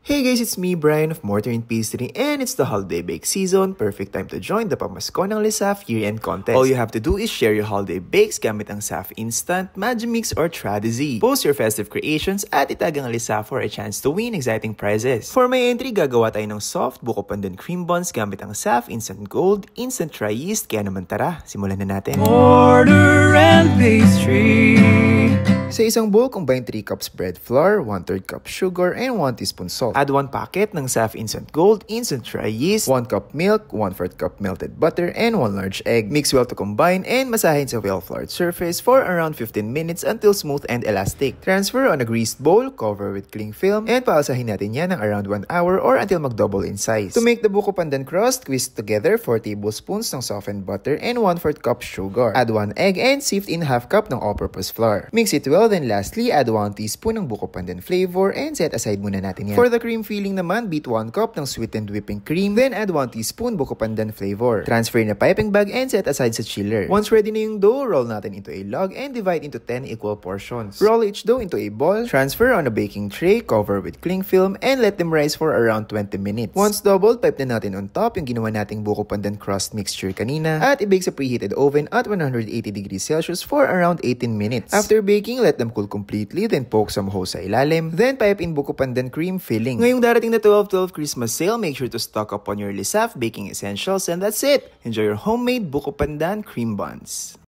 Hey guys, it's me, Brian of Mortar and Pastry, and it's the holiday bake season. Perfect time to join the Pamasko ng Lisaf year-end contest. All you have to do is share your holiday bakes gamit ang SAF Instant, Magimix, or Tradizy. Post your festive creations at itag ang Lisaf for a chance to win exciting prizes. For my entry, gagawa tayo ng soft buko pandan cream buns gamit ang SAF Instant Gold, Instant Dry Yeast. Kaya naman tara, simulan na natin. Mortar and Pastry. Sa isang bowl, combine 3 cups bread flour, 1/3 cup sugar, and 1 teaspoon salt. Add 1 packet ng SAF Instant Gold, Instant Dry Yeast, 1 cup milk, 1/4 cup melted butter, and 1 large egg. Mix well to combine and masahin sa well-floured surface for around 15 minutes until smooth and elastic. Transfer on a greased bowl, cover with cling film, and paasahin natin yan ng around 1 hour or until mag-double in size. To make the buko pandan crust, whisk together 4 tablespoons ng softened butter and 1/4 cup sugar. Add 1 egg and sift in half cup ng all-purpose flour. Mix it well, then lastly, add 1 teaspoon ng buko pandan flavor and set aside muna natin yan. For the cream filling naman, beat 1 cup ng sweetened whipping cream, then add 1 teaspoon buko pandan flavor. Transfer in a piping bag and set aside sa chiller. Once ready na yung dough, roll natin into a log and divide into 10 equal portions. Roll each dough into a ball, transfer on a baking tray, cover with cling film, and let them rise for around 20 minutes. Once doubled, pipe na natin on top yung ginawa nating buko pandan crust mixture kanina at i-bake sa preheated oven at 180 degrees Celsius for around 18 minutes. After baking, let them cool completely, then poke some holes sa ilalim, then pipe in buko pandan cream filling. Ngayong darating na 12/12 Christmas sale, make sure to stock up on your Lisaf baking essentials, and that's it! Enjoy your homemade buko pandan cream buns!